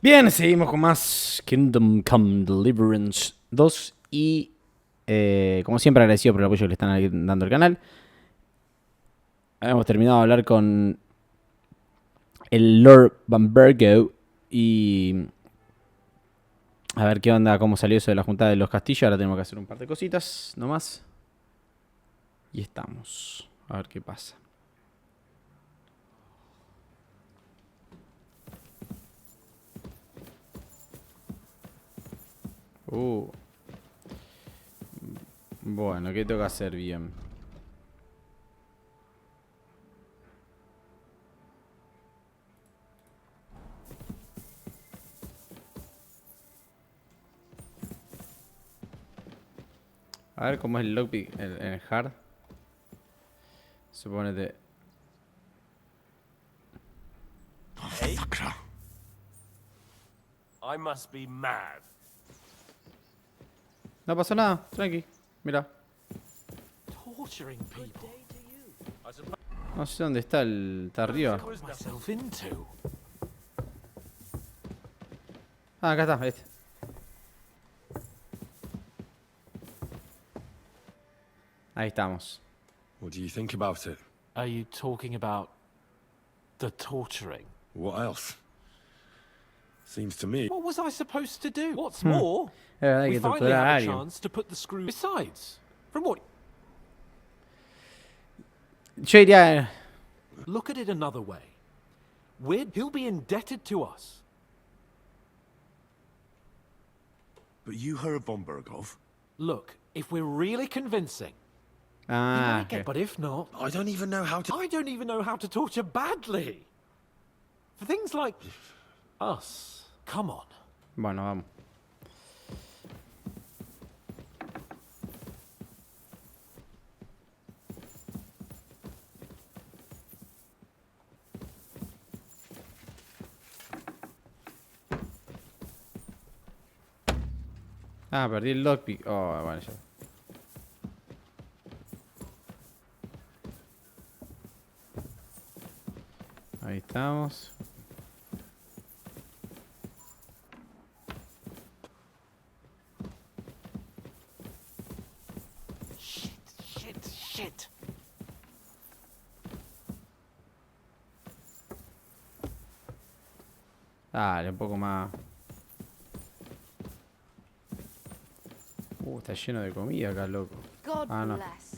Bien, seguimos con más Kingdom Come Deliverance 2 y como siempre agradecido por el apoyo que le están dando al canal. Hemos terminado de hablar con el Lord Bambergo y a ver qué onda, cómo salió eso de la juntada de los castillos. Ahora tenemos que hacer un par de cositas nomás y estamos. A ver qué pasa. Bueno, ¿qué tengo que hacer bien? A ver cómo es el lockpick en el hard. Supónete. Masacre. I must be mad. No pasó nada, tranqui. Mira. Torturing people. No sé dónde está está arriba. Myself into. Ah, acá está, este. Ahí estamos. What do you think about it? Are you talking about the torturing? What else? Seems to me. What was I supposed to do? What's more, Es verdad we que finally torturar a have a alguien. chance to put the screw. Besides, from what? Yo diría. Look at it another way. He'll be indebted to us. But you heard Bombergov? Look, if we're really convincing, he Ah, might get, ok. but if not, I don't even know how to. I don't even know how to torture badly. For things like us. Come on. Bueno, vamos. Ah, perdí el lockpick. Oh, bueno, ya. Ahí estamos. Shit. Dale, un poco más. Está lleno de comida acá, loco. God Ah, no. bless.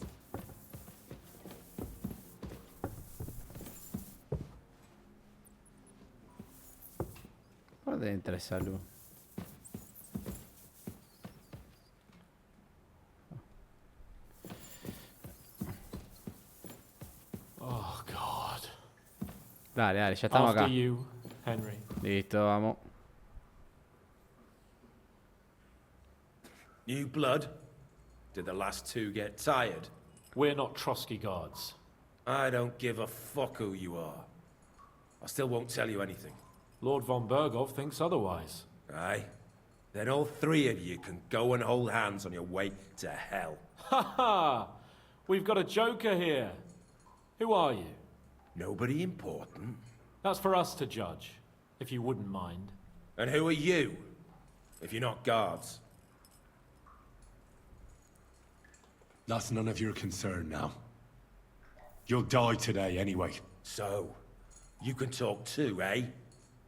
¿Por dónde entra esa luz? Oh, God. Dale, dale, ya estamos After acá. you, Henry. Listo, vamos. New blood? Did the last two get tired? We're not Trotsky guards. I don't give a fuck who you are. I still won't tell you anything. Lord von Bergov thinks otherwise. Aye? Then all three of you can go and hold hands on your way to hell. Ha ha! We've got a joker here. Who are you? Nobody important. That's for us to judge, if you wouldn't mind. And who are you? If you're not guards. That's none of your concern now. You'll die today anyway. So, you can talk too, eh?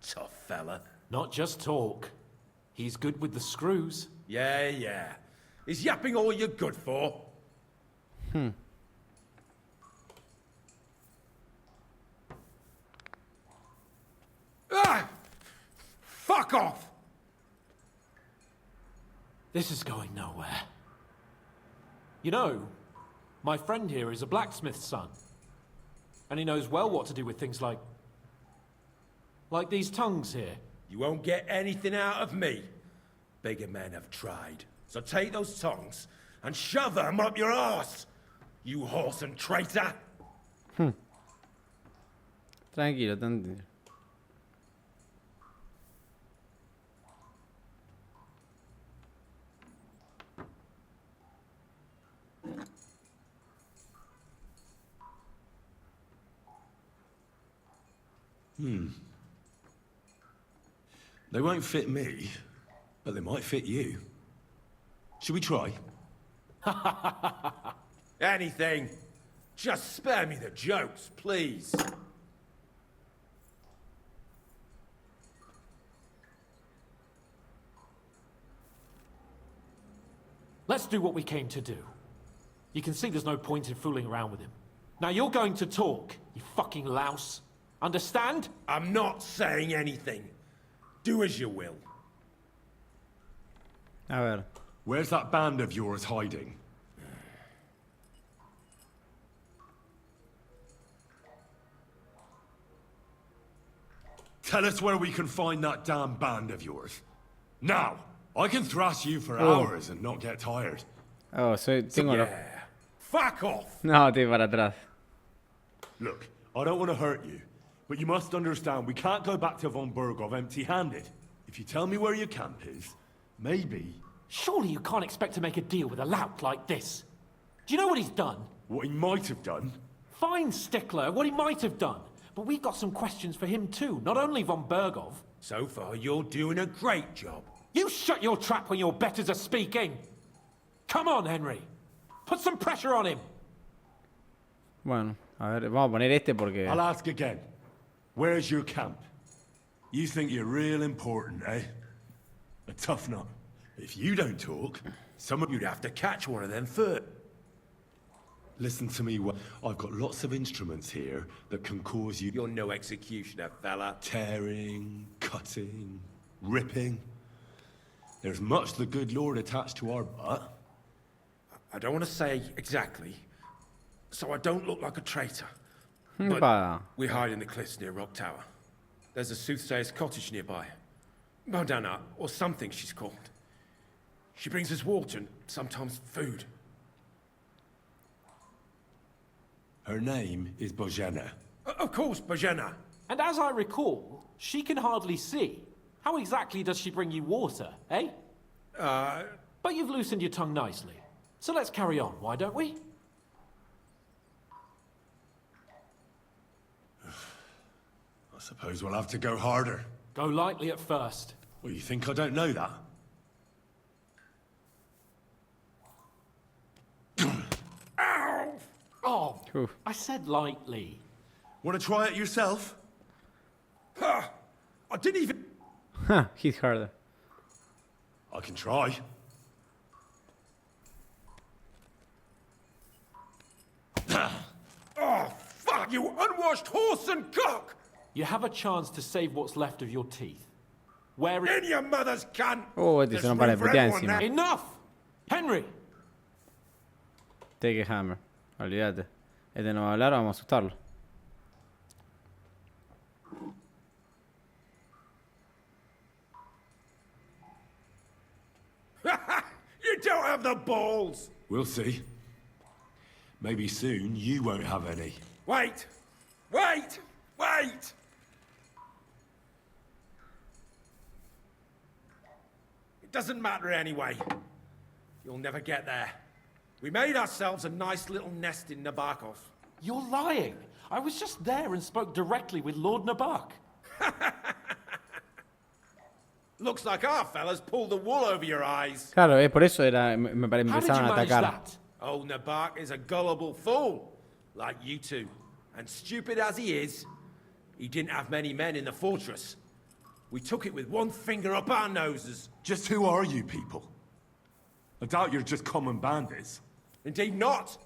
Tough fella. Not just talk. He's good with the screws. Yeah. Is yapping all you're good for? Ah! Fuck off! This is going nowhere. You know, my friend here is a blacksmith's son. And he knows well what to do with things like these tongues here. You won't get anything out of me. Bigger men have tried. So take those tongs and shove them up your arse, you whoreson traitor! Tranquilo, tranquilo. They won't fit me, but they might fit you. Should we try? Anything. Just spare me the jokes, please. Let's do what we came to do. You can see there's no point in fooling around with him. Now you're going to talk, you fucking louse. Understand? I'm not saying anything. Do as you will. A ver. Where's that band of yours hiding? Tell us where we can find that damn band of yours. Now! I can thrash you for hours and not get tired. Oh, tengo los... Yeah. Fuck off! No, estoy para atrás. Look, I don't want to hurt you, but you must understand we can't go back to von Bergov empty-handed. If you tell me where your camp is, maybe... Surely you can't expect to make a deal with a lout like this. Do you know what he's done? What he might have done? Fine, Stickler, what he might have done. But we've got some questions for him too, not only von Bergov. So far, you're doing a great job. You shut your trap when your betters are speaking. Come on, Henry. Put some pressure on him. Bueno, a ver, vamos a poner este porque... I'll ask again. Where's your camp? You think you're real important, eh? A tough nut. If you don't talk, some of You'd have to catch one of them first. Listen to me. I've got lots of instruments here that can cause you... You're no executioner, fella. Tearing, cutting, ripping. There's much the good Lord attached to our butt. I don't want to say exactly, so I don't look like a traitor. Epa. We hide in the cliffs near Rock Tower. There's a soothsayer's cottage nearby. Modana, or something she's called. She brings us water and sometimes food. Her name is Bojana. Of course, Bojana. And as I recall, she can hardly see. How exactly does she bring you water, eh? But you've loosened your tongue nicely. So let's carry on, why don't we? I suppose we'll have to go harder. Go lightly at first. Well, you think I don't know that? Ow! Oh, Oof. I said lightly. Want to try it yourself? I didn't even... Huh, hit harder. I can try. Oh, fuck you, unwashed horse and cock! You have a chance to save what's left of your teeth. Where is... In your mother's cunt! Oh, este There's se no para de room for putear everyone encima. now. Enough! Henry! Take a hammer. Olvídate. Este no va a hablar, vamos a asustarlo. You don't have the balls! We'll see. Maybe soon you won't have any. Wait! Wait! Wait! It doesn't matter anyway. You'll never get there. We made ourselves a nice little nest in Nabokov. You're lying. I was just there and spoke directly with Lord Nabok. Looks like our fellas pulled the wool over your eyes. Claro, por eso era, me How did you empezaron a manage atacar. that? Old Nabok is a gullible fool, like you two. And stupid as he is, he didn't have many men in the fortress. We took it with one finger up our noses. Just who are you people? I doubt you're just common bandits. Indeed not.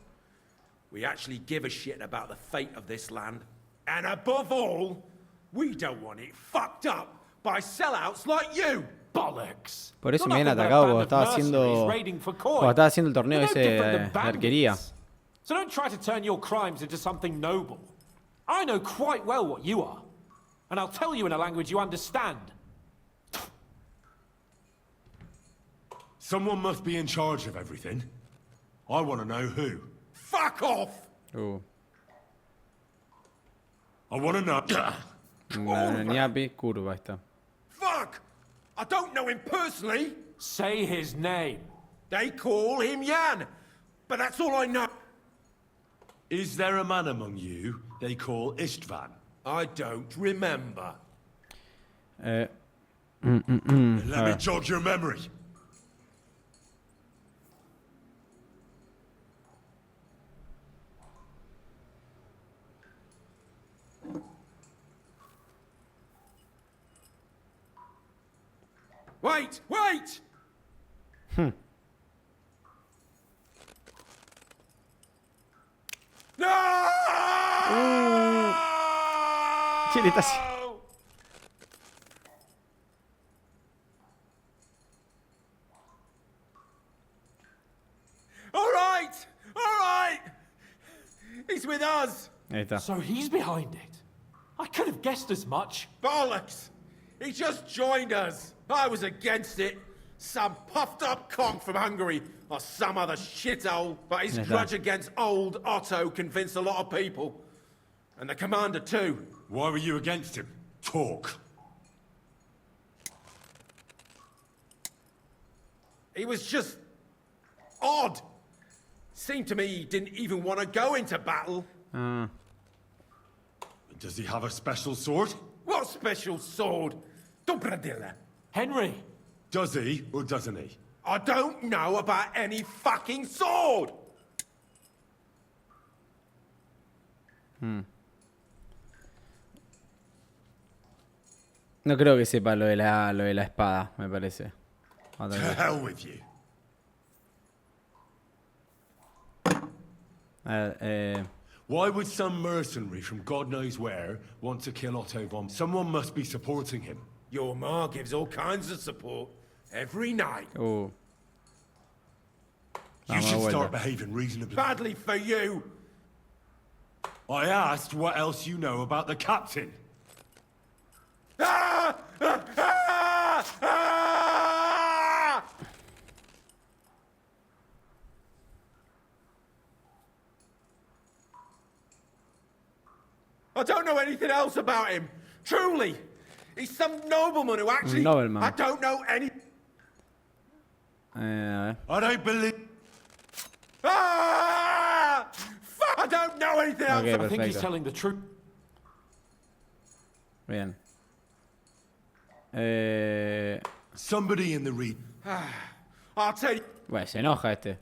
We actually give a shit about the fate of this land. And above all, we don't want it fucked up by sellouts like you. Bollocks! Por eso You're me habían nothing but a atacado band cuando of estaba mercenaries haciendo, raiding for cuando coin. estaba haciendo el torneo You're no ese different de than arquería. bandits. So don't try to turn your crimes into something noble. I know quite well what you are. And I'll tell you in a language you understand. Someone must be in charge of everything. I want to know who. Fuck off! I want to know. Ñapi, curva, ahí está. Fuck! I don't know him personally. Say his name. They call him Jan. But that's all I know. Is there a man among you they call Istvan? I don't remember. And let me jog your memory. Wait! Wait! No! ¿Qué le está haciendo? All right! All right! He's with us! Ahí está. So he's behind it. I could have guessed as much. Bollocks! He just joined us. I was against it. Some puffed up cock from Hungary or some other shithole. But his grudge against old Otto convinced a lot of people. And the commander too. Why were you against him? Talk. He was just odd. Seemed to me he didn't even want to go into battle. Does he have a special sword? What special sword? Dobradilla. Henry! Does he or doesn't he? I don't know about any fucking sword! No creo que sepa lo de la espada, me parece. To hell with you. Why would some mercenary from God knows where want to kill Otto von? Someone must be supporting him. Your ma gives all kinds of support every night. Oh. You should start behaving reasonably. Badly for you. I asked what else you know about the captain. Ah! Ah! Ah! Ah! I don't know anything else about him. Truly. He's some nobleman who actually... Nobleman. I don't know any... A ver. I don't believe... Ah! Fuck! I don't know anything else. Okay, I think he's perfecto. telling the truth. Bien. Somebody in the read. I'll tell you... Bueno, se enoja este.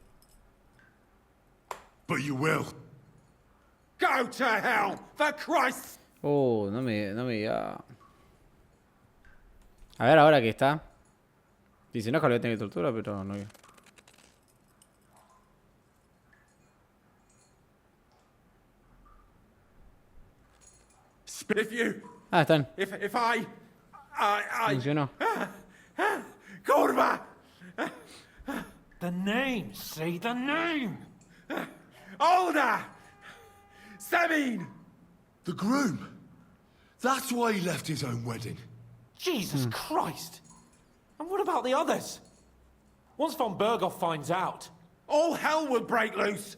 But you will. Go to hell, for Christ's... Oh, no me diga. A ver ahora que está. Si se enoja lo voy a tener que tortura, pero no. If you... Ah, están. If I... Funcionó. Kurva! The name! Say the name! Older! Semine! The groom. That's why he left his own wedding. Jesus Christ! And what about the others? Once von Berghoff finds out... All hell will break loose.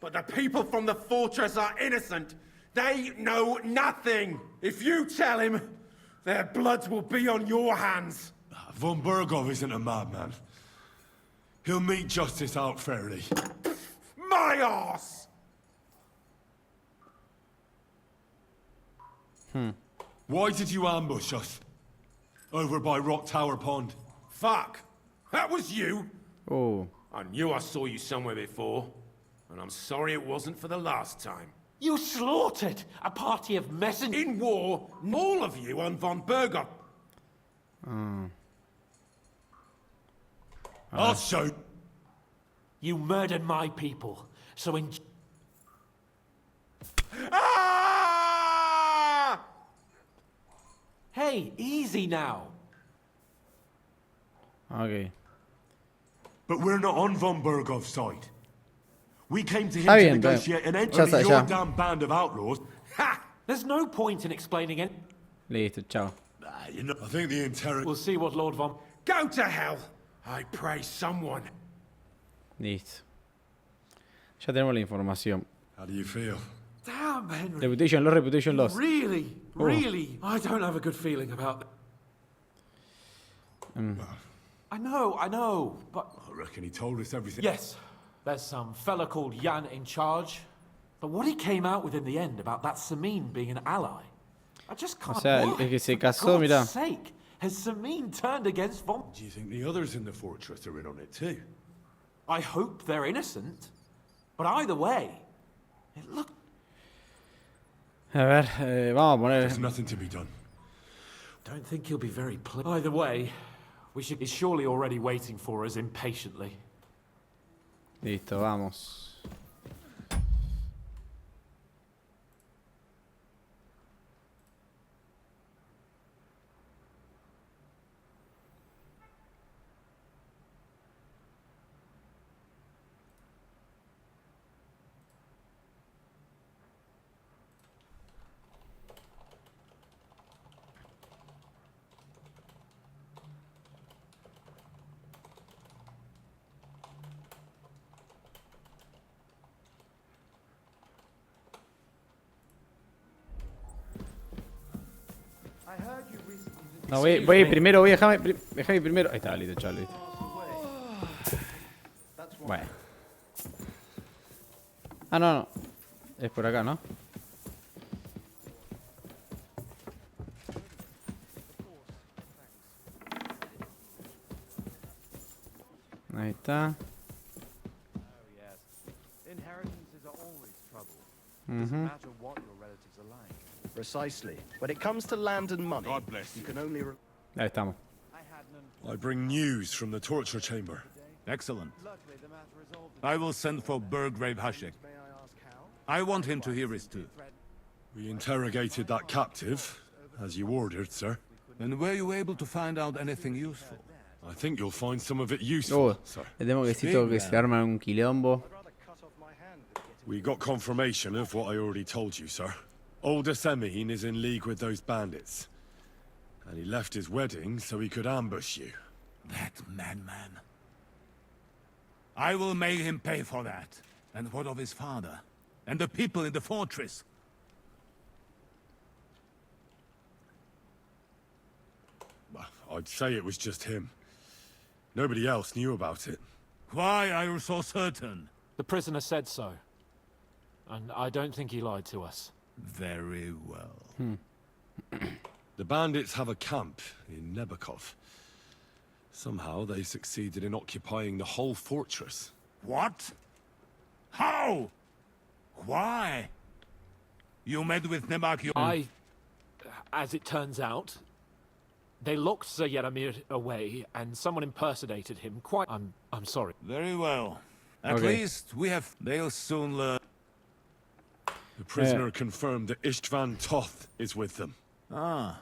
But the people from the fortress are innocent. They know nothing. If you tell him, their blood will be on your hands. Von Berghoff isn't a madman. He'll mete justice out fairly. My arse! Why did you ambush us? Over by Rock Tower Pond. Fuck. That was you? Oh. I knew I saw you somewhere before. And I'm sorry it wasn't for the last time. You slaughtered a party of messengers. In war, all of you on von Berghoff. I'll show. You murdered my people. So in... Ah! Hey, easy now. Ok. But we're not on von Berghoff's side. We came to him Está to bien, negotiate an ya entry está, to ya. your damn band of outlaws. Ha! There's no point in explaining it. Listo, chao. You know, I think the interrogation. We'll see what Lord von... Go to hell! I pray someone. Listo. Ya tenemos la información. How do you feel? Damn, Henry. Reputation loss, reputation loss. Really, really, I don't have a good feeling about that. I know, but... I reckon he told us everything. Yes, there's some fella called Jan in charge. But what he came out with in the end about that Semine being an ally, I just can't sea, work. el que se For casó, God's mirá. sake, Has Semine turned against Von? Do you think the others in the fortress are in on it too? I hope they're innocent. But either way, it looked... A ver, vamos a poner... There's nothing to be done. Don't think he'll be very pleased. Either way, he's surely already waiting for us impatiently. Listo, vamos. No, voy primero, déjame primero. Ahí está, listo, chaval, listo. Bueno. Ah, no. Es por acá, ¿no? Ahí está. Precisely. When it comes to land and money, God bless you can only... Ahí estamos. I bring news from the torture chamber. Excellent. I will send for Burgrave Hashek. I want him to hear his too. We interrogated that captive, as you ordered, sir. And were you able to find out anything useful? I think you'll find some of it useful, Oh, sir. le tengo que decir que se arma un quilombo. We got confirmation of what I already told you, sir. Older Semine is in league with those bandits. And he left his wedding so he could ambush you. That madman. I will make him pay for that. And what of his father? And the people in the fortress? I'd say it was just him. Nobody else knew about it. Why are you so certain? The prisoner said so. And I don't think he lied to us. Very well. The bandits have a camp in Nebakov. Somehow they succeeded in occupying the whole fortress. What? How? Why? You met with Nebakov? As it turns out, they locked Sir Yaramir away, and someone impersonated him. I'm sorry. Very well. At Okay. least we have... They'll soon learn. The prisoner confirmed that Istvan Toth is with them. Ah.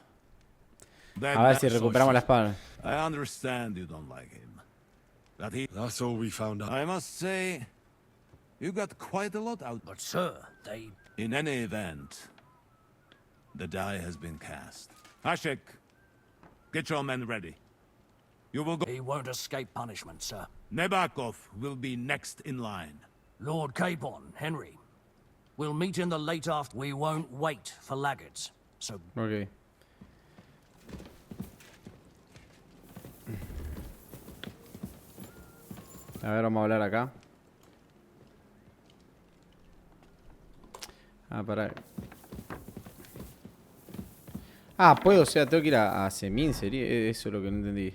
A ver si That's recuperamos la so espada. I understand you don't like him. But That's all we found out. I must say, you got quite a lot out. But sir, they... In any event, the die has been cast. Hashek, get your men ready. You will go... He won't escape punishment, sir. Nebakov will be next in line. Lord Capon, Henry. We'll meet in the late after. We won't wait for laggards. So... Ok. A ver, vamos a hablar acá. Ah, pará. Ah, puedo, o sea, tengo que ir a Semine, sería eso es lo que no entendí.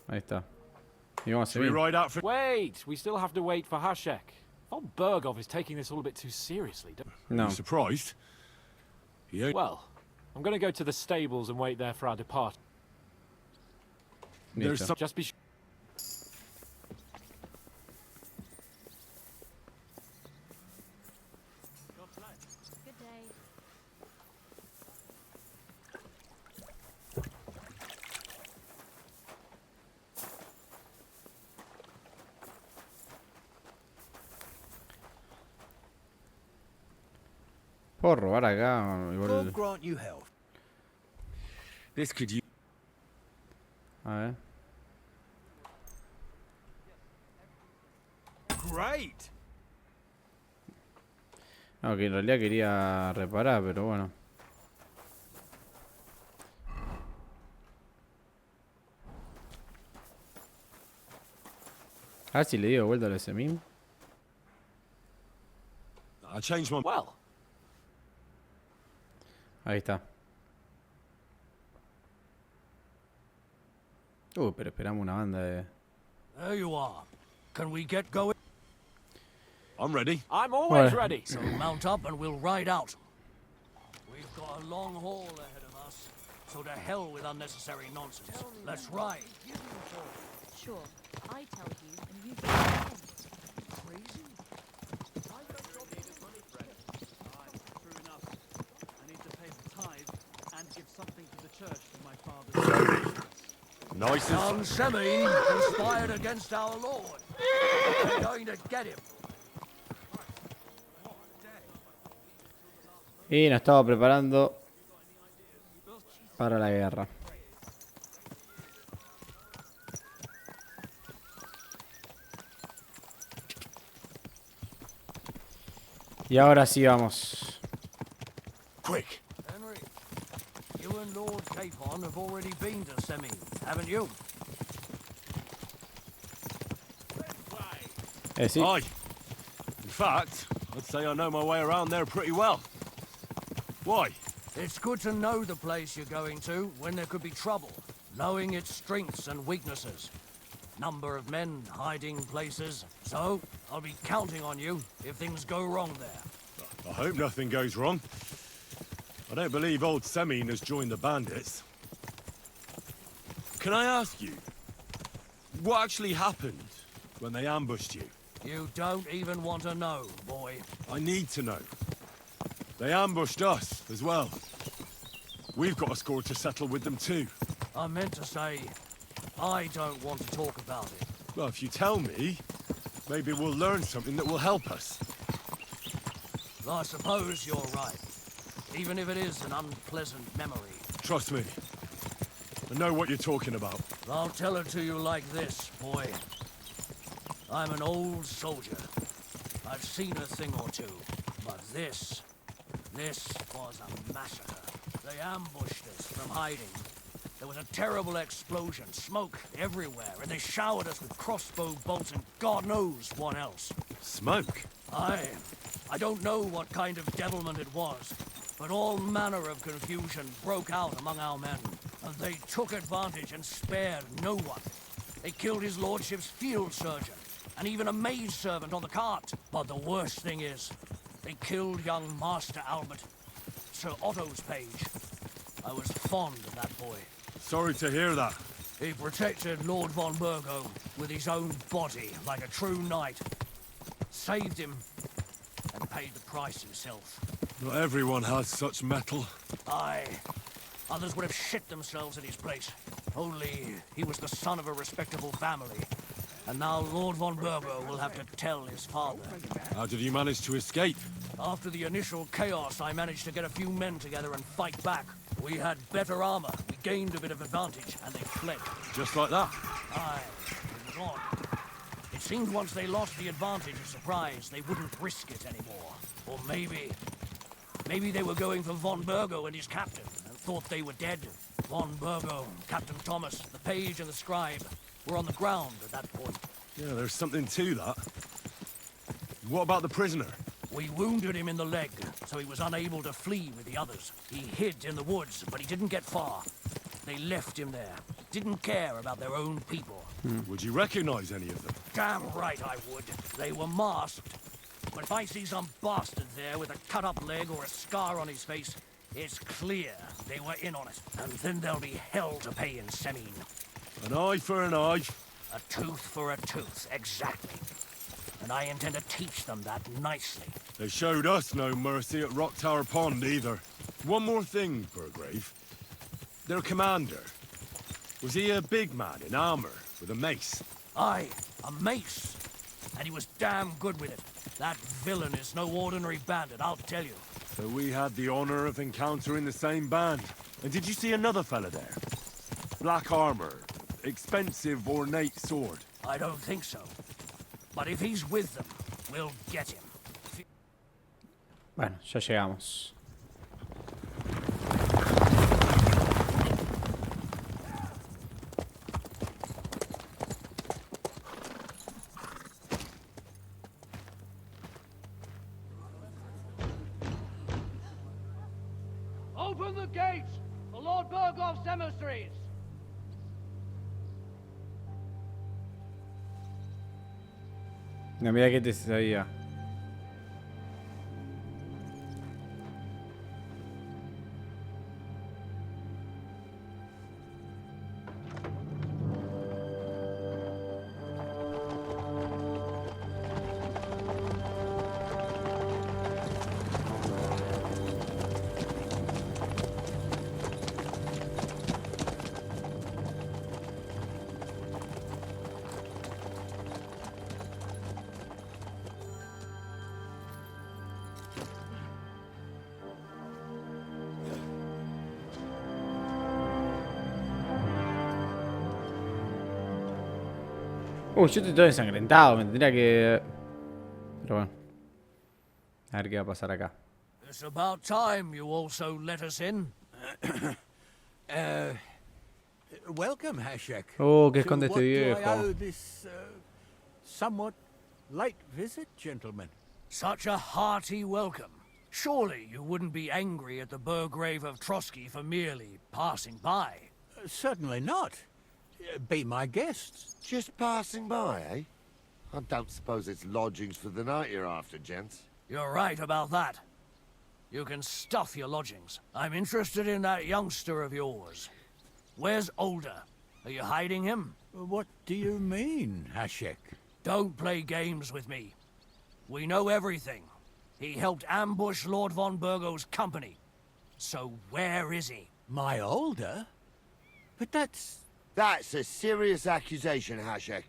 Ahí está. Y vamos a Should we Semine. ride out for... Wait! We still have to wait for Hashek. Von Burgov is taking this all a bit too seriously. Are No. you surprised? He ain't... Well, I'm going to go to the stables and wait there for our departure. There's Listo. some... Just be sure. Good day. Puedo robar acá. Igual... grant you health. This could use... A ver. Great! No, que en realidad quería reparar, pero bueno. A ver si le digo vuelta a la Semine. I changed my... Well, Ahí está. Pero esperamos una banda de... There you are. Can we get going? I'm ready. I'm always Right. ready. So mount up and we'll ride out. We've got a long haul ahead of us. So to hell with unnecessary nonsense. Let's ride. Sure, I tell you and you do it. Crazy? True enough. I need to pay the tithe and give something to the church for my father's. Nice Young as... Semine conspired against our Lord. We're going to get him. Y nos estaba preparando para la guerra. Y ahora sí vamos. Quick. Henry, you and Lord Capon have already been to Semine, haven't you? Sí. Aye. In fact, I'd say I know my way around there pretty well. Why? It's good to know the place you're going to when there could be trouble, knowing its strengths and weaknesses. Number of men, hiding places. So, I'll be counting on you if things go wrong there. I hope nothing goes wrong. I don't believe old Semine has joined the bandits. Can I ask you, what actually happened when they ambushed you? You don't even want to know, boy. I need to know. They ambushed us as well. We've got a score to settle with them too. I meant to say, I don't want to talk about it. Well, if you tell me, maybe we'll learn something that will help us. I suppose you're right. Even if it is an unpleasant memory. Trust me. I know what you're talking about. I'll tell it to you like this, boy. I'm an old soldier. I've seen a thing or two. But this was a massacre. They ambushed us from hiding. There was a terrible explosion, smoke everywhere, and they showered us with crossbow bolts and God knows what else. Smoke? I don't know what kind of devilment it was, but all manner of confusion broke out among our men, and they took advantage and spared no one. They killed his lordship's field surgeon, and even a maidservant on the cart. But the worst thing is, they killed young Master Albert, Sir Otto's page. I was fond of that boy. Sorry to hear that. He protected Lord von Burgo with his own body like a true knight. Saved him and paid the price himself. Not everyone has such mettle. Aye. Others would have shit themselves at his place. Only he was the son of a respectable family. And now Lord von Burgo will have to tell his father. How did you manage to escape? After the initial chaos, I managed to get a few men together and fight back. We had better armor, we gained a bit of advantage, and they fled. Just like that? Aye, it was odd. It seemed once they lost the advantage of surprise, they wouldn't risk it anymore. Or maybe they were going for von Burgo and his captain, and thought they were dead. Von Burgo, Captain Thomas, the page and the scribe were on the ground at that point. Yeah, there's something to that. What about the prisoner? We wounded him in the leg, so he was unable to flee with the others. He hid in the woods, but he didn't get far. They left him there. Didn't care about their own people. Would you recognize any of them? Damn right I would. They were masked. But if I see some bastard there with a cut-up leg or a scar on his face, it's clear they were in on it. And then there'll be hell to pay in Semine. An eye for an eye. A tooth for a tooth, exactly. And I intend to teach them that nicely. They showed us no mercy at Rock Tower Pond either. One more thing, Burgrave. Their commander. Was he a big man in armor with a mace? Aye, a mace. And he was damn good with it. That villain is no ordinary bandit, I'll tell you. So we had the honor of encountering the same band. And did you see another fella there? Black armor, expensive ornate sword. I don't think so. But if he's with them, we'll get him. Bueno, ya llegamos. Open gate! The Lord Burgov's emissaries! No, mira que te sabía. Yo estoy todo ensangrentado, me tendría que... Pero bueno. A ver qué va a pasar acá. It's about time you also let us in. Welcome, Hashek. Oh, ¿qué To esconde what este do I viejo? owe this somewhat late visit, gentlemen? Such a hearty welcome. Surely you wouldn't be angry at the Burgrave of Trotsky for merely passing by. Certainly not. Be my guests. Just passing by, eh? I don't suppose it's lodgings for the night you're after, gents. You're right about that. You can stuff your lodgings. I'm interested in that youngster of yours. Where's Older? Are you hiding him? What do you mean, Hashek? Don't play games with me. We know everything. He helped ambush Lord von Burgo's company. So where is he? My Older? But that's a serious accusation, Hashek.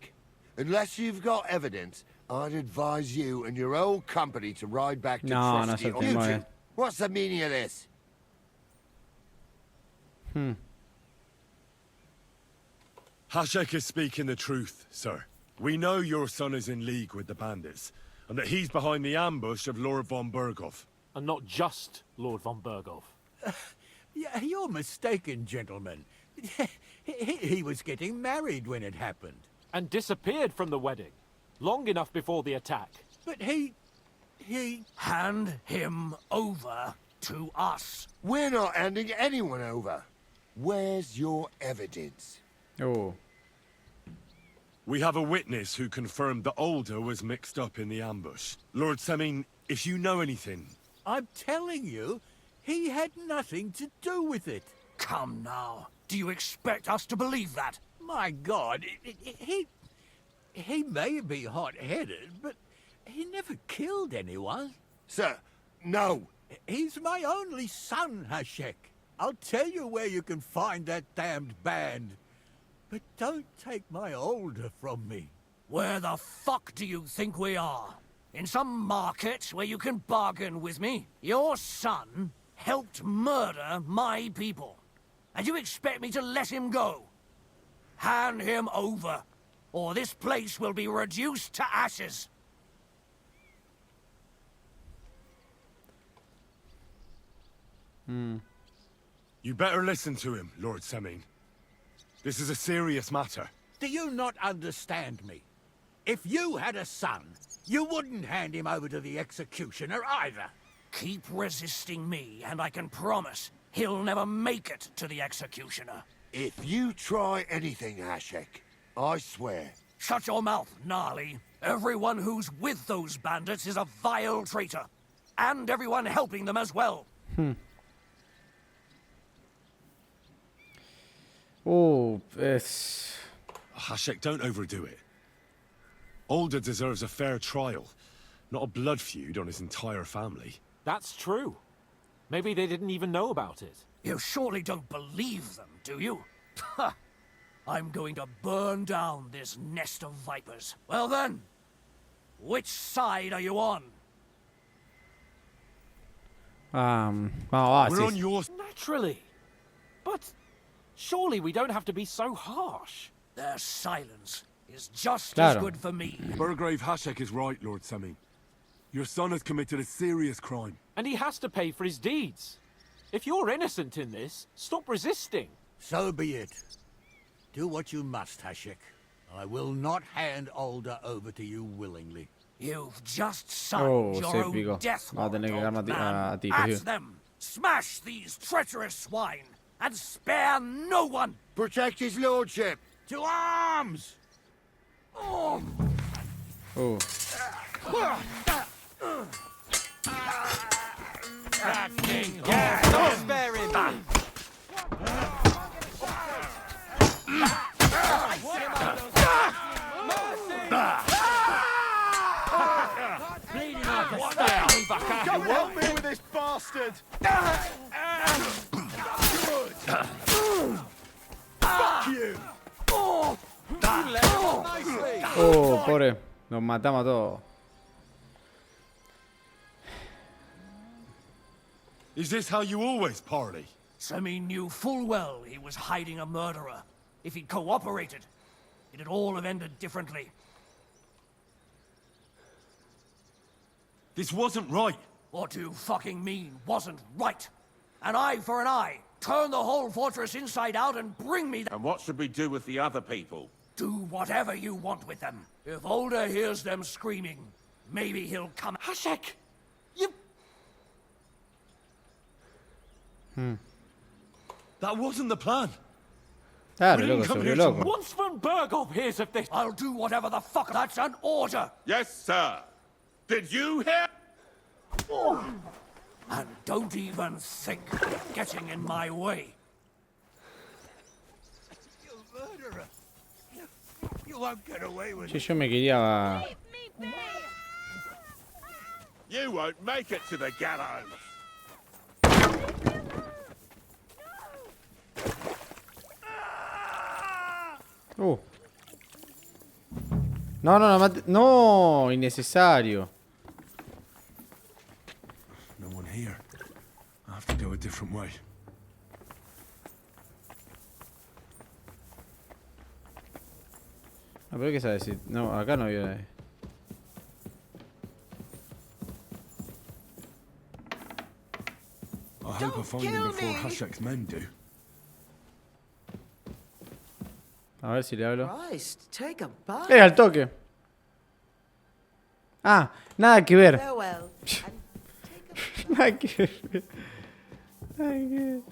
Unless you've got evidence, I'd advise you and your old company to ride back to No, Trotsky. no se You te two, mueve. what's the meaning of this? Hashek is speaking the truth, sir. We know your son is in league with the bandits, and that he's behind the ambush of Lord von Burgov. And not just Lord von Burgov. Yeah, you're mistaken, gentlemen. He was getting married when it happened. And disappeared from the wedding. Long enough before the attack. But he... Hand him over to us. We're not handing anyone over. Where's your evidence? Oh. We have a witness who confirmed that Older was mixed up in the ambush. Lord Semine, if you know anything... I'm telling you, he had nothing to do with it. Come now. Do you expect us to believe that? My God, he may be hot-headed, but he never killed anyone. Sir, no. He's my only son, Hashek. I'll tell you where you can find that damned band. But don't take my Older from me. Where the fuck do you think we are? In some market where you can bargain with me? Your son helped murder my people. And you expect me to let him go? Hand him over, or this place will be reduced to ashes. You better listen to him, Lord Semine. This is a serious matter. Do you not understand me? If you had a son, you wouldn't hand him over to the executioner either. Keep resisting me, and I can promise he'll never make it to the executioner. If you try anything, Hashek, I swear. Shut your mouth, Gnarly. Everyone who's with those bandits is a vile traitor. And everyone helping them as well. Oh, es... Hashek, don't overdo it. Older deserves a fair trial, not a blood feud on his entire family. That's true. Maybe they didn't even know about it. You surely don't believe them, do you? Ha! I'm going to burn down this nest of vipers. Well then, which side are you on? We're on your... Naturally. But surely we don't have to be so harsh. Their silence is just as good for me. Burgrave Hashek is right, Lord Semine. Your son has committed a serious crime. And he has to pay for his deeds. If you're innocent in this, stop resisting. So be it. Do what you must, Hashek. I will not hand Older over to you willingly. You've just signed your own death warrant, old man. At them. Smash these treacherous swine, and spare no one! Protect his lordship. To arms! Oh. Don't spare him! Come help me with this bastard! Fuck you! Oh, pobre. Nos matamos a todos. Is this how you always party? Semine knew full well he was hiding a murderer. If he'd cooperated, it'd all have ended differently. This wasn't right. What you fucking mean wasn't right? An eye for an eye. Turn the whole fortress inside out and bring me And what should we do with the other people? Do whatever you want with them. If Older hears them screaming, maybe he'll come. Hashek! You... That wasn't the plan. Claro, We didn't loco, se come volvió here to loco. Once von Berghoff hears of this... I'll do whatever the fuck. That's an order. Yes, sir. Did you hear? And don't even think of getting in my way. You murderer! You won't get away with Che, it. yo me quería... You won't make it to the gallows. No, no, no, mate... No, innecesario. No one here. I have to go a different way. No, pero ¿qué sabes decir? No, acá no había nadie. I hope I find him before Hashek's men do. A ver si le hablo. Christ, take a bite. Al toque! Ah, nada que ver. Farewell. Nada que ver. Nada que ver.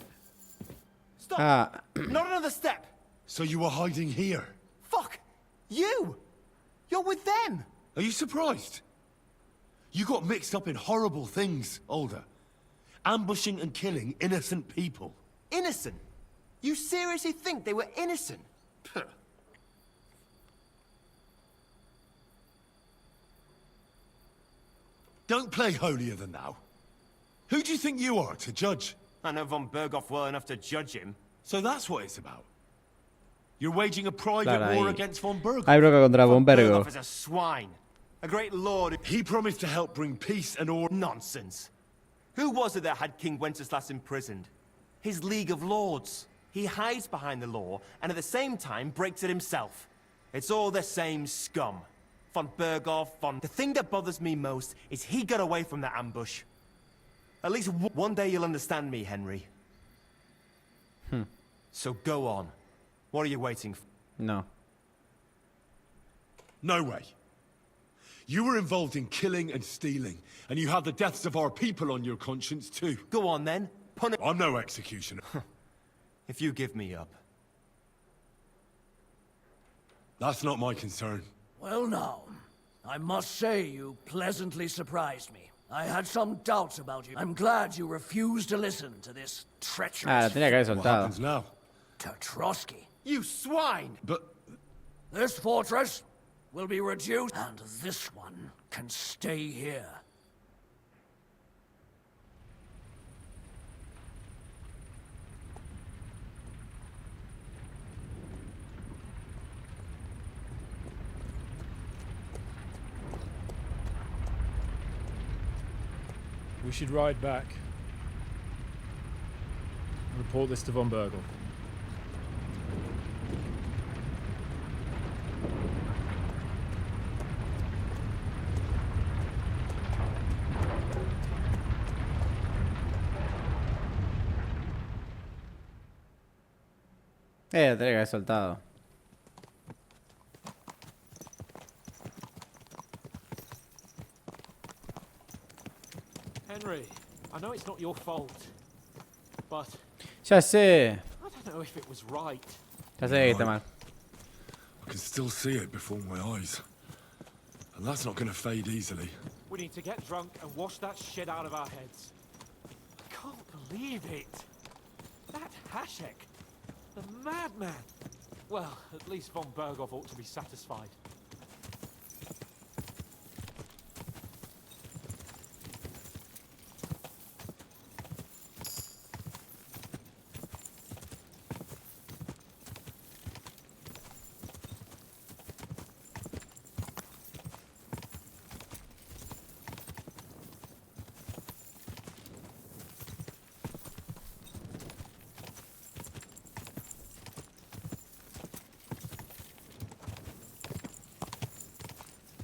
Stop! Ah, Not another step! So you were hiding here? Fuck! You! You're with them! Are you surprised? You got mixed up in horrible things, Older. Ambushing and killing innocent people. Innocent? You seriously think they were innocent? Puh. Don't play holier than thou. Who do you think you are to judge? I know von Berghoff well enough to judge him. So that's what it's about. You're waging a private Claro, war ahí. against von Berghoff. hay broca contra Von Berghoff. Berghoff is a swine. A great lord. He promised to help bring peace and order. Nonsense. Who was it that had King Wenceslas imprisoned? His League of Lords. He hides behind the law, and at the same time breaks it himself. It's all the same scum. Von Berghoff, The thing that bothers me most is he got away from that ambush. At least one day you'll understand me, Henry. So go on. What are you waiting for? No. No way. You were involved in killing and stealing, and you have the deaths of our people on your conscience too. Go on then. Punish. I'm no executioner. If you give me up. That's not my concern. Well now, I must say you pleasantly surprised me. I had some doubts about you. I'm glad you refused to listen to this Ah, treacherous la tenía que haber What soltado. happens now? Tatrosky. You swine! But This fortress will be reduced, and this one can stay here. We should ride back. Report this to von Berghoff. La tenía que haber soltado. Henry, I know it's not your fault, But Ya sé. I don't know if it was right. Ya sé que está mal. I can still see it before my eyes. And that's not going to fade easily. We need to get drunk and wash that shit out of our heads. I can't believe it. That Hashek. The madman. Well, at least von Berghoff ought to be satisfied.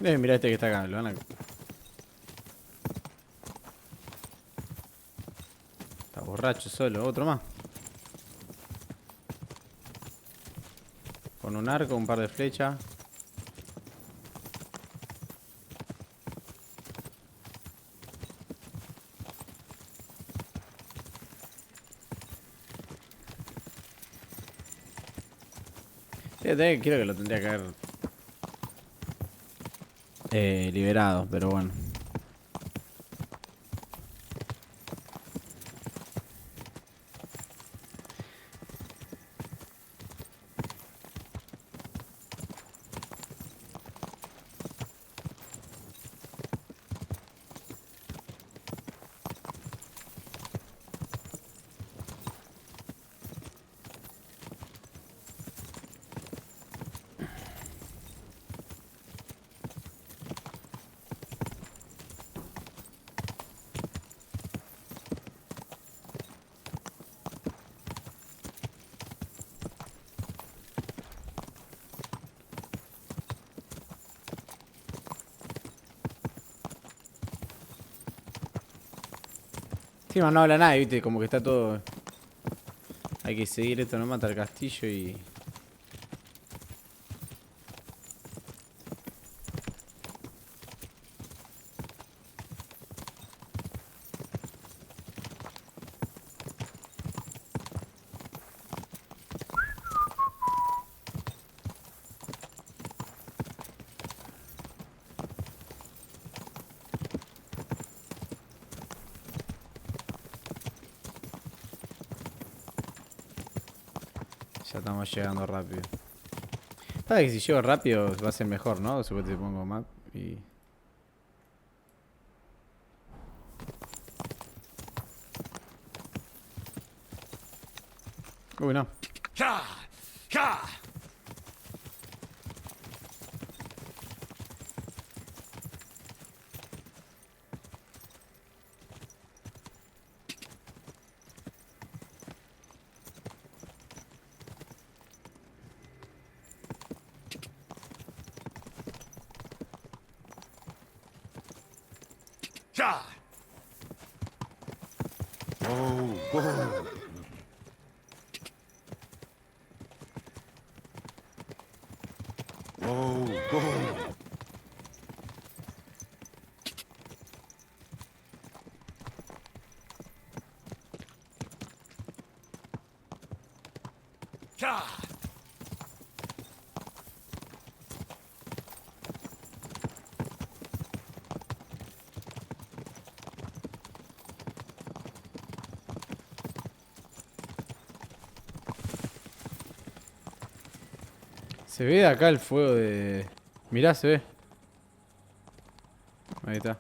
Mirá este que está acá, lo van a... Está borracho solo, otro más. Con un arco, un par de flechas. Fíjate, creo que lo tendría que haber liberado, pero bueno. Encima no habla nadie, viste, como que está todo... Hay que seguir esto, no mata el castillo y... Ya estamos llegando rápido. Pasa que si llego rápido va a ser mejor, ¿no? Supongo que pongo map y... Uy, no. ¡Ya! ¡Ya! ¡Ya! Whoa, whoa. Whoa, whoa. ¡Ya! Se ve de acá el fuego de... Mirá, se ve. Ahí está.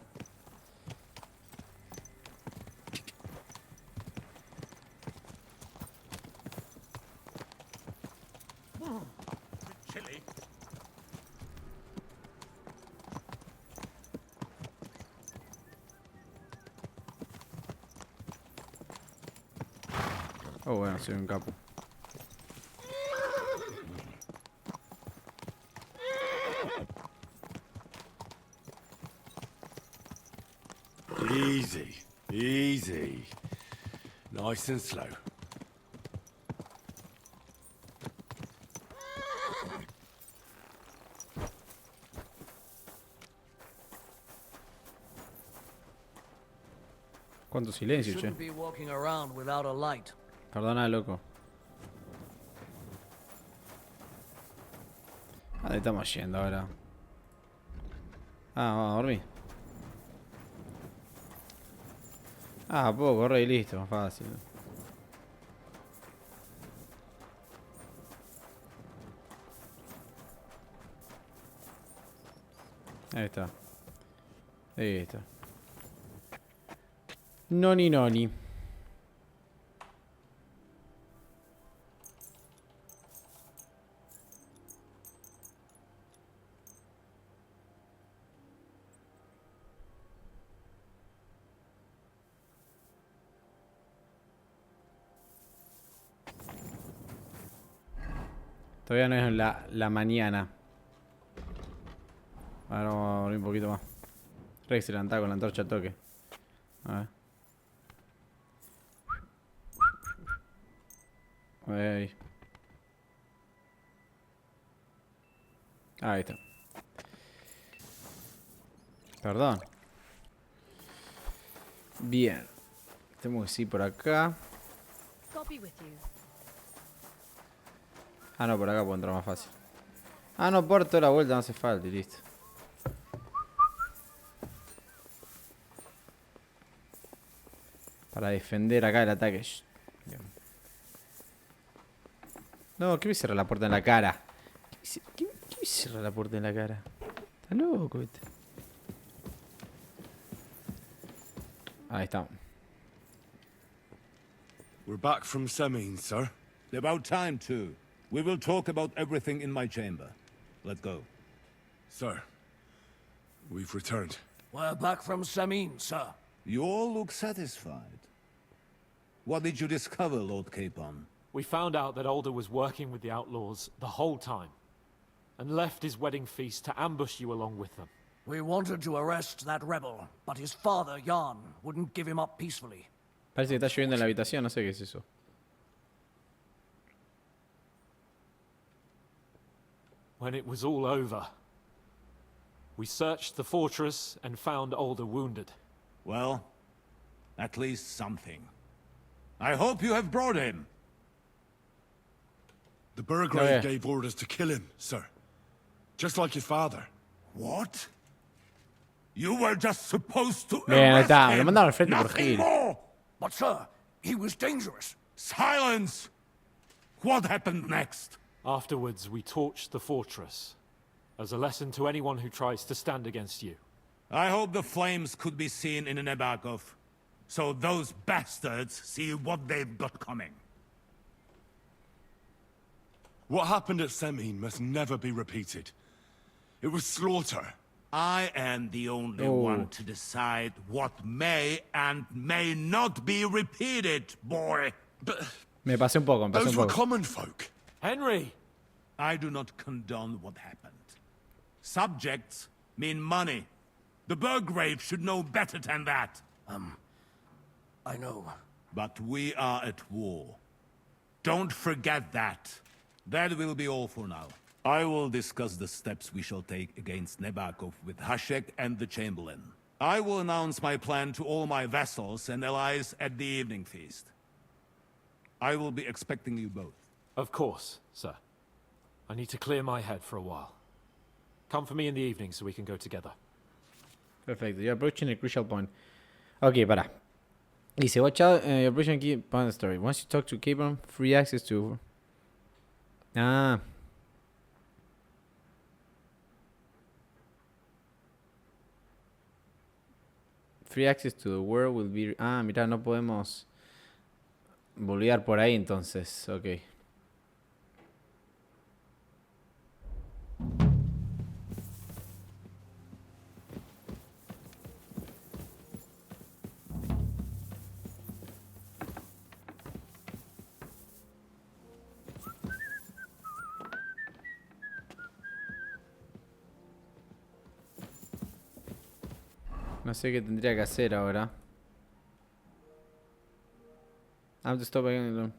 Chili. Oh, bueno, soy un capo. Easy, easy. Nice and slow. Cuánto silencio, che. Shouldn't be walking around without a light. Perdona, loco. ¿A dónde estamos yendo ahora? Ah, vamos a dormir. Ah, puedo correr y listo, más fácil. Ahí está. Ahí está. Noni noni. Todavía no es la mañana. Ahora vamos a dormir un poquito más. Rex se levanta con la antorcha a toque. A ver. Ahí está. Perdón. Bien. Tenemos que ir por acá. Ah, no, por acá puedo entrar más fácil. Ah, no, por toda la vuelta no hace falta y listo. Para defender acá el ataque. Bien. No, ¿qué me cierra la puerta en la cara? ¿Qué me cierra la puerta en la cara? Está loco este. Ahí está. We're back from Semine, sir. About time, too. We will talk about everything in my chamber. Let's go. Sir, we've returned. We're back from Semine, sir. You all look satisfied. What did you discover, Lord Capon? We found out that Alder was working with the outlaws the whole time, and left his wedding feast to ambush you along with them. We wanted to arrest that rebel, but his father, Jan, wouldn't give him up peacefully. Parece que está lloviendo en la habitación, no sé qué es eso. When it was all over, we searched the fortress and found Alder wounded. Well, at least something. I hope you have brought him. The Burgrave gave orders to kill him, sir. Just like your father. What? You were just supposed to Bien, ahí arrest está. Lo him. mandaron al frente por Nothing Gil. more. But sir, he was dangerous. Silence! What happened next? Afterwards, we torched the fortress, as a lesson to anyone who tries to stand against you. I hope the flames could be seen in Nebakov, so those bastards see what they've got coming. What happened at Semine must never be repeated. It was slaughter. I am the only one to decide what may and may not be repeated, boy. But Me pasé un poco, me pasé those un were poco. common folk. Henry! I do not condone what happened. Subjects mean money. The Burgrave should know better than that. I know. But we are at war. Don't forget that. That will be all for now. I will discuss the steps we shall take against Nebakov with Hashek and the Chamberlain. I will announce my plan to all my vassals and allies at the evening feast. I will be expecting you both. Of course, sir. I need to clear my head for a while. Come for me in the evening so we can go together. Perfecto, you're approaching a crucial point. Ok, para. Dice, watch out, you're approaching a key point of the story. Once you talk to Capon, free access to... Ah. Free access to the world will be... Ah, mira, no podemos volver por ahí entonces. Ok. No sé qué tendría que hacer ahora. I'm to stop again.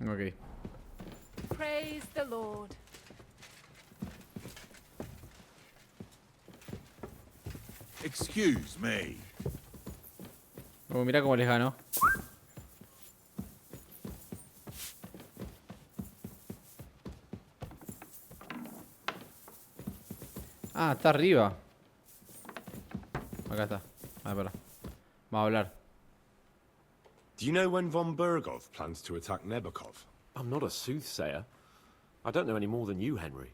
Ok. Praise the Lord. Excuse me. Mirá cómo les ganó. Ah, está arriba. Acá está. Espera. Va a hablar. Do you know when von Bergov plans to attack Nebakov? I'm not a soothsayer. I don't know any more than you, Henry.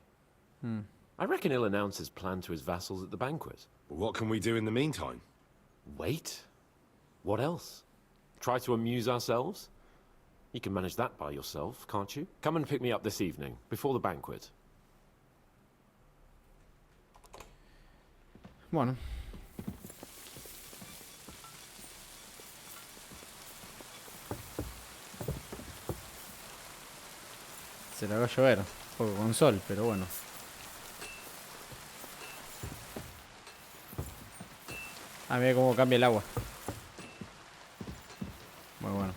I reckon he'll announce his plan to his vassals at the banquet. What can we do in the meantime? Wait? What else? Try to amuse ourselves? You can manage that by yourself, can't you? Come and pick me up this evening, before the banquet. Bueno. Se la va a llover. Un poco con sol, pero bueno. Ah, mira cómo cambia el agua. Muy bueno.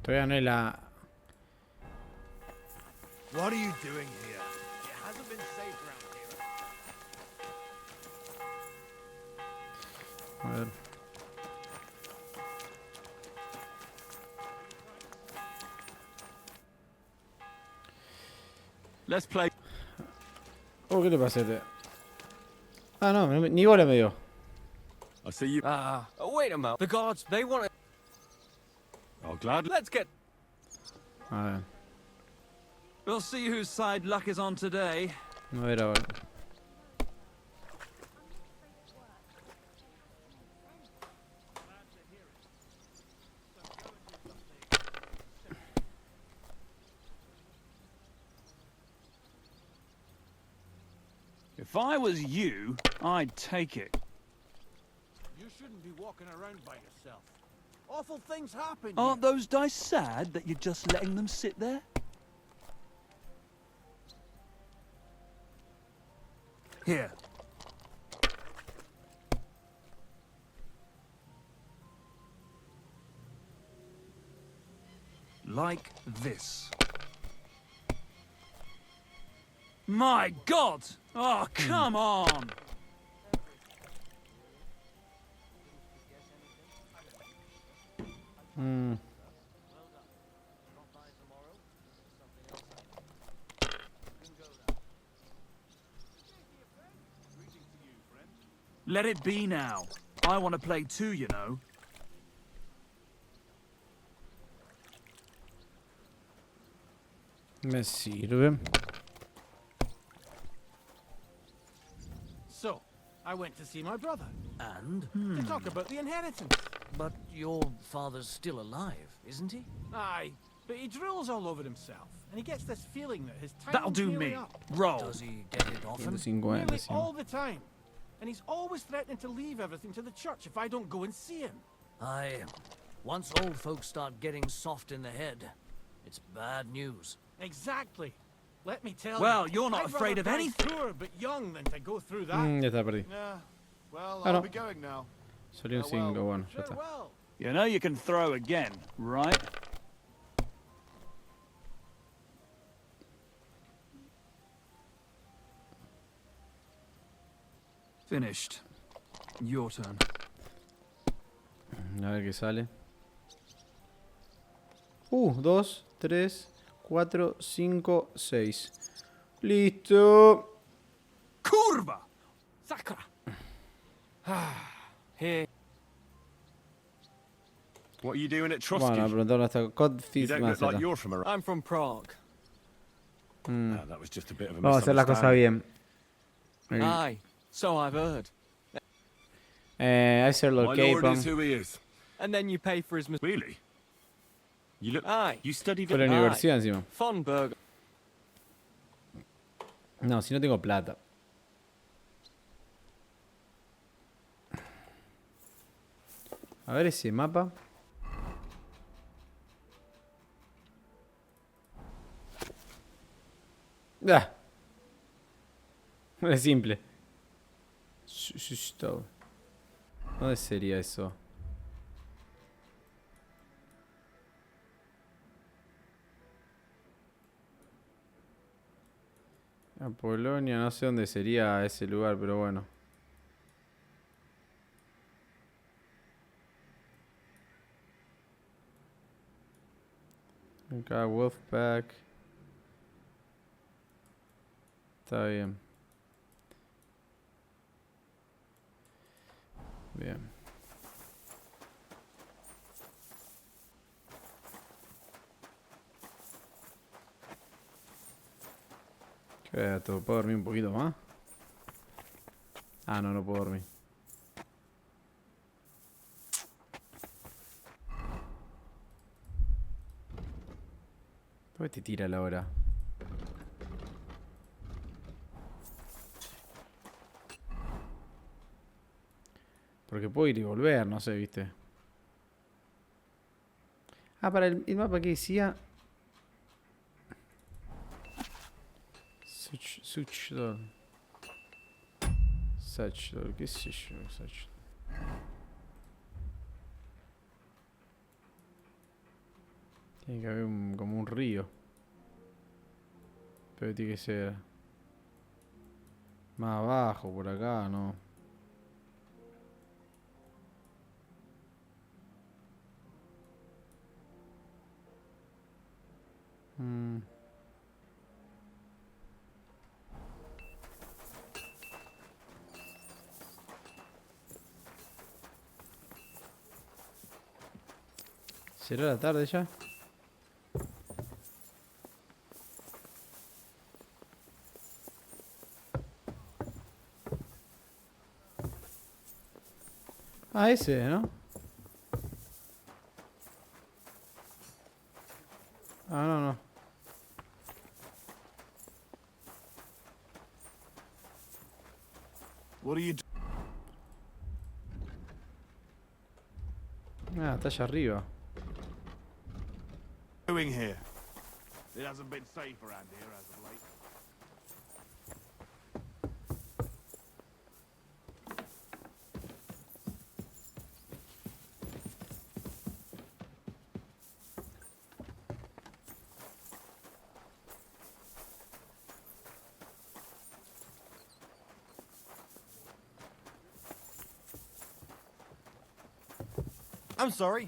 Todavía no es la... What are you doing here? It hasn't been safe around here. A ver. Let's play. Oh, ¿qué le pasa a este? Ah, no, ni bola me dio. I see you. Wait a moment. The gods, they want to... I'll gladly. Let's get. A ver. We'll see whose side luck is on today. A ver ahora. If I was you, I'd take it. You shouldn't be walking around by yourself. Awful things happen. Aren't those dice sad that you're just letting them sit there? Here. Like this. My God! Oh, come on! Let it be now. I want to play too, you know. Me sirve. So, I went to see my brother And? to talk about the inheritance. But your father's still alive, isn't he? Aye, but he drools all over himself, and he gets this feeling that his time That'll is do nearly me. up. Roll. Does he get it often? 150, Nearly sí. all the time. And he's always threatening to leave everything to the church if I don't go and see him. Once old folks start getting soft in the head, it's bad news. Exactly. Let me tell Well, you. you're not I'd afraid rather of die anything. poor but young than to go through that. Ya está, perdí. Yeah. Well, Ah, no. I'll be going now. Salió un siglo, bueno, ya está. Farewell. You know you can throw again, right? Finished. Your turn. A ver qué sale. 2, 3, 4, 5, 6. Listo. Curva! Sacra! Here. What are you doing at Trotsky? Bueno, preguntaron hasta You Codfish don't look Masacre. like you're from around. I'm from Prague. No, that was just a bit of a Vamos a hacer las cosas bien. Aye, so I've heard. I said My locate lord is who he is. And then you pay for his Really? You look. You studied Fue a la universidad encima. Von Berg. No, si no tengo plata. A ver ese mapa. ¡Ah! Es simple. ¿Dónde sería eso? A Polonia, no sé dónde sería ese lugar, pero bueno. Acá Wolfpack. Está bien. Bien. ¿Qué esto? ¿Puedo dormir un poquito más? Ah, no, no puedo dormir. ¿Dónde te tira la hora? Porque puedo ir y volver, no sé, viste. Ah, para el mapa que decía. Suchdor. Suchdor, qué sé yo, Suchdor. Tiene que haber como un río. Pero tiene que ser más abajo, por acá, ¿no? ¿Será la tarde ya? Ah, ese, ¿no? Ah, no, no. What are you Ah, está allá arriba. doing here? It hasn't been safe around here as of late. I'm sorry.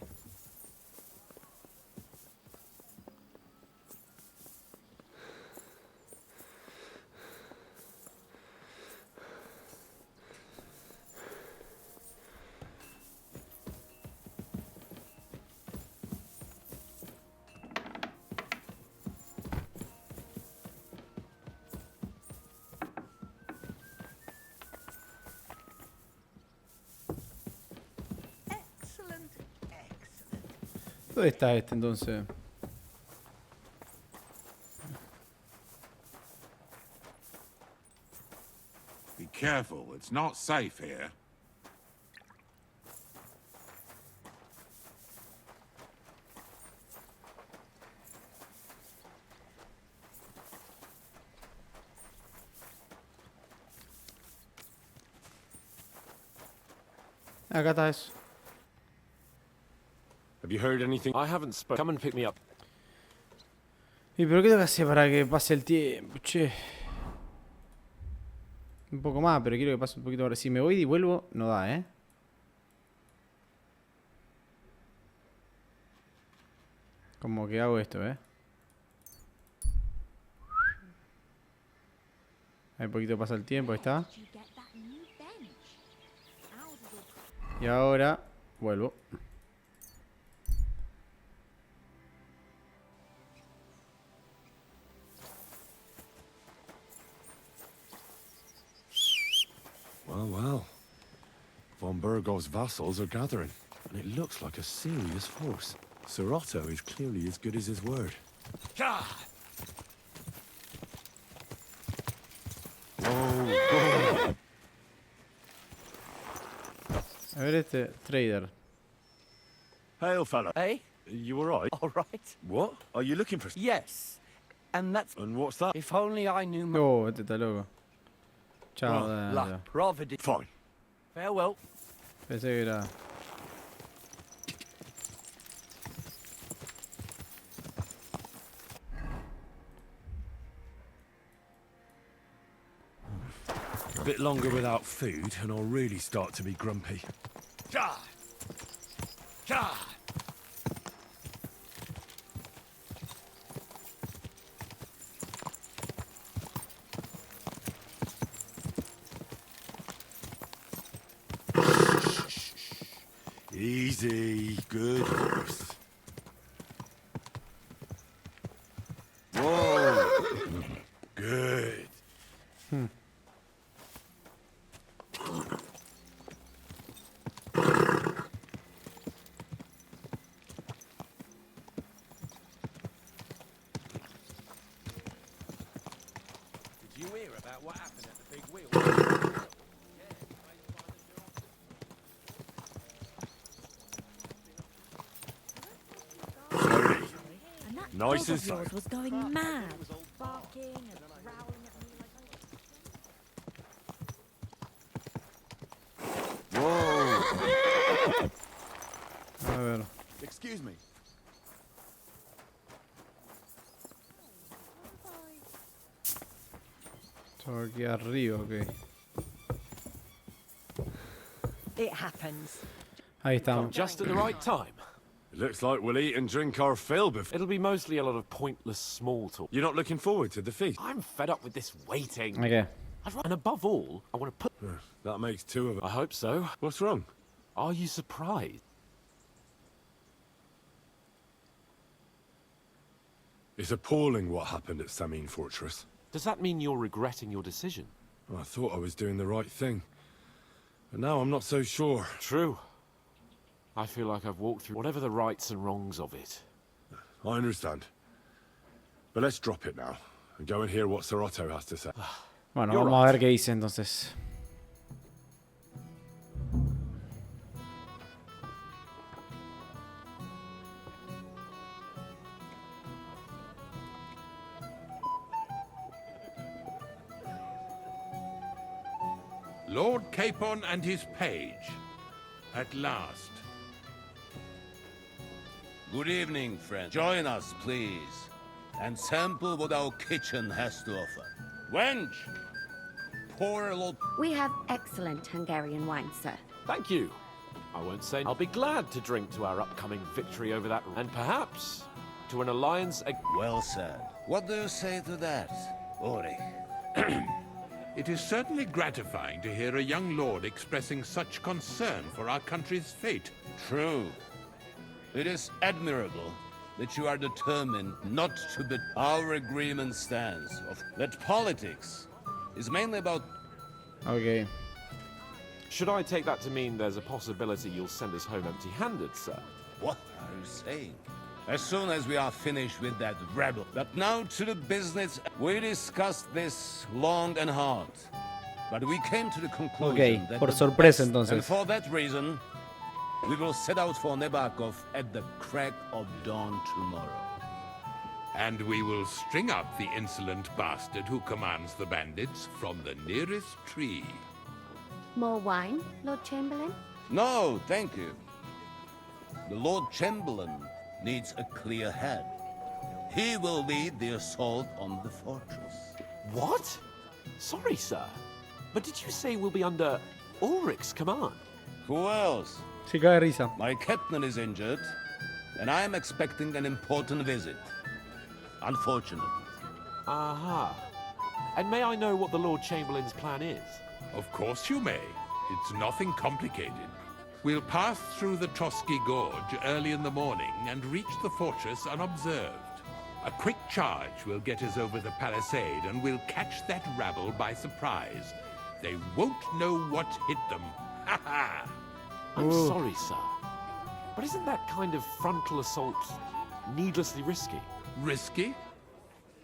¿Dónde está este entonces? Be careful, it's not safe here. Acá está eso. Have you heard anything? I haven't spoken. Come and pick me up. ¿Y pero qué tengo que hacer para que pase el tiempo? Che. Un poco más, pero quiero que pase un poquito ahora. Si me voy y vuelvo, no da, ¿eh? Como que hago esto, ¿eh? Ahí un poquito pasa el tiempo, ahí está. Y ahora vuelvo. Well. Von Bergov's vassals are gathering, and it looks like a serious force. Sir Otto is clearly as good as his word. Oh, A ver este trader. Hail, fella. Eh? You alright? All right. What? Are you looking for... Yes. And that's... And what's that? If only I knew... Oh, este está loco. Chao. La Providence. Fine. Farewell. Pensé que era... A bit longer without food, and I'll really start to be grumpy. Easy, good horse. Whoa, good. Did you hear about what happened at the big wheel? And that Nice dog and of yours slow. was going mad, barking and growling at me like Whoa. A ver. Excuse me. Esto aquí arriba, ok. It happens. Ahí estamos. Just at the right time. It looks like we'll eat and drink our fill before... It'll be mostly a lot of pointless small talk. You're not looking forward to the feast? I'm fed up with this waiting. Okay. And above all, I want to put... That makes two of us. I hope so. What's wrong? Are you surprised? It's appalling what happened at Semine Fortress. Does that mean you're regretting your decision? I thought I was doing the right thing. But now I'm not so sure. True. I feel like I've walked through whatever the rights and wrongs of it. I understand. But let's drop it now and go and hear what Sir Otto has to say. Bueno, You're vamos a right. ver qué dice entonces. Lord Capon and his page. At last. Good evening, friend. Join us, please, and sample what our kitchen has to offer. Wench, pour a lot. We have excellent Hungarian wine, sir. Thank you. I won't say I'll be glad to drink to our upcoming victory over that, and perhaps to an alliance. Well said. What do you say to that, Ulrich? It is certainly gratifying to hear a young lord expressing such concern for our country's fate. True. It is admirable that you are determined not to bet. Our agreement stands that politics is mainly about... Okay. Should I take that to mean there's a possibility you'll send us home empty-handed, sir? What are you saying? As soon as we are finished with that rabble. But now to the business. We discussed this long and hard. But we came to the conclusion Okay, that por the sorpresa best- entonces. And for that reason, we will set out for Nebakov at the crack of dawn tomorrow. And we will string up the insolent bastard who commands the bandits from the nearest tree. More wine, Lord Chamberlain? No, thank you. The Lord Chamberlain needs a clear head. He will lead the assault on the fortress. What? Sorry, sir. But did you say we'll be under Ulrich's command? Who else? Sí, cae de risa. My captain is injured, and I am expecting an important visit. Unfortunately. Aha. And may I know what the Lord Chamberlain's plan is? Of course you may. It's nothing complicated. We'll pass through the Trotsky Gorge early in the morning and reach the fortress unobserved. A quick charge will get us over the palisade and we'll catch that rabble by surprise. They won't know what hit them. Ha ha! I'm sorry, sir. But isn't that kind of frontal assault needlessly risky? Risky?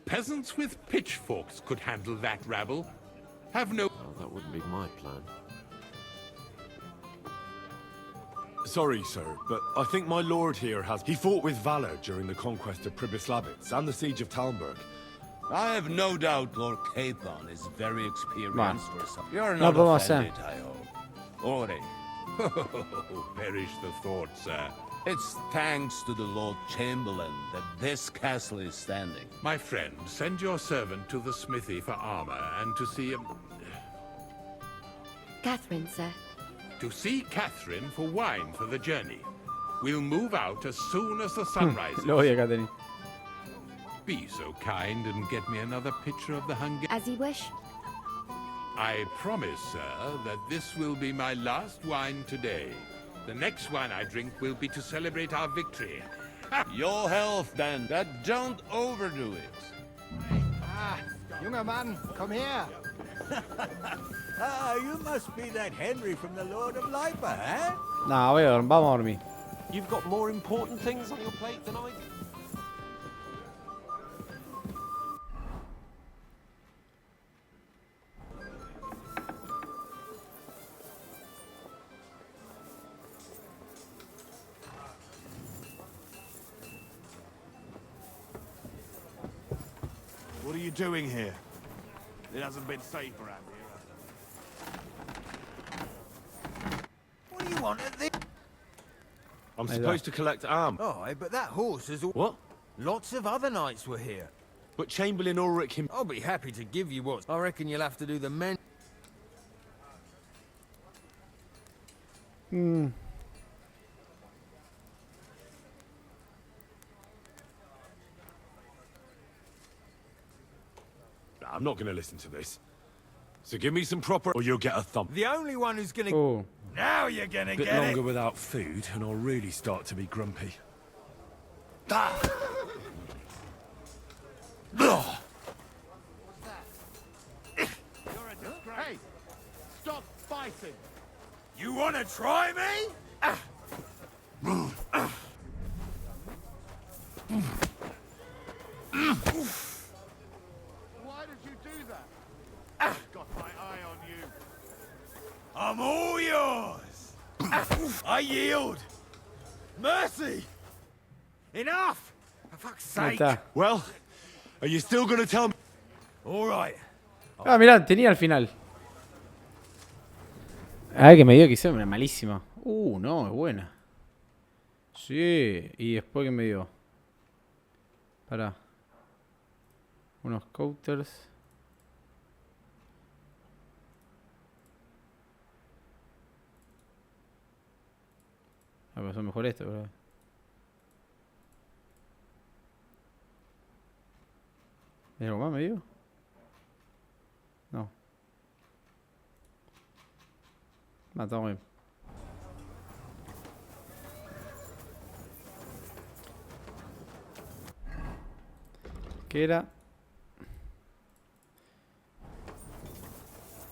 Peasants with pitchforks could handle that rabble. Have no... Well, that wouldn't be my plan. Sorry, sir, but I think my lord here has... He fought with valor during the conquest of Pribyslavitz and the siege of Talmberg. I have no doubt Lord Capon is very experienced for some... You're No not podemos offended, hacer. I hope. Ore. Perish the thought, sir. It's thanks to the Lord Chamberlain that this castle is standing. My friend, send your servant to the smithy for armor and to see... Catherine, sir. To see Catherine for wine for the journey. We'll move out as soon as the sun rises. Lo odia, Catherine. Be so kind and get me another pitcher of the Hungarian. As you wish. I promise, sir, that this will be my last wine today. The next wine I drink will be to celebrate our victory. Your health, then, but don't overdo it. Ah, junger Mann, komm her. Ah, you must be that Henry from the Lord of Lipa, eh? No, vamos a dormir. You've got more important things on your plate than I do. What are you doing here? It hasn't been safe around here. What do you want at this? I'm supposed to collect arm. Oh, but that horse is all... What? Lots of other knights were here. But Chamberlain Ulrich him... I'll be happy to give you what. I reckon you'll have to do the men... I'm not going to listen to this. So give me some proper... or you'll get a thump. The only one who's gonna... Oh. Now you're gonna A bit get longer it. without food, and I'll really start to be grumpy. Hey! Stop fighting! You wanna try me? Why did you do that? I've got my eye on you. I'm all yours. I yield. Mercy. Enough. For fuck's Ahí sake. está. Well, are you still going to tell me... All right. Ah, mirá, tenía al final. Ah, que me dio que hizo una malísima. No, es buena. Sí, y después que me dio. Pará. Unos counters. Ah, pero son mejor esto, bro. ¿Es algo más me dio? No. No, está muy bien. ¿Qué era?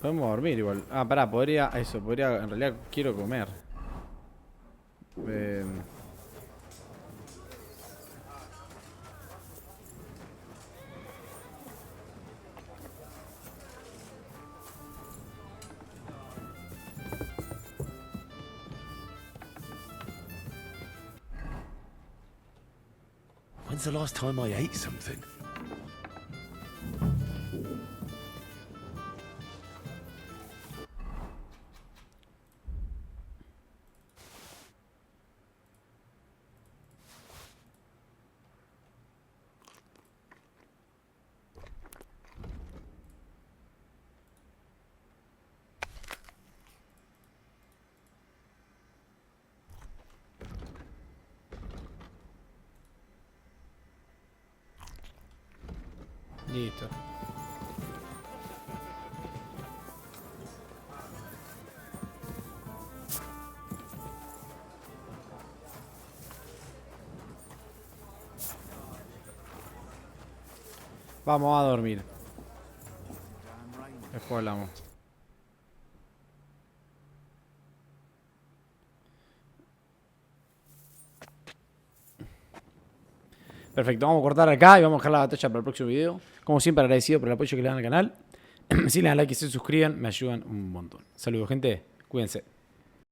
Podemos dormir igual. Ah, pará, podría... Eso, podría... En realidad quiero comer. When's the last time I ate something? Listo. Vamos a dormir. Después hablamos. Perfecto, vamos a cortar acá y vamos a dejar la batalla para el próximo video. Como siempre, agradecido por el apoyo que le dan al canal. Si le dan like y se suscriban, me ayudan un montón. Saludos, gente. Cuídense.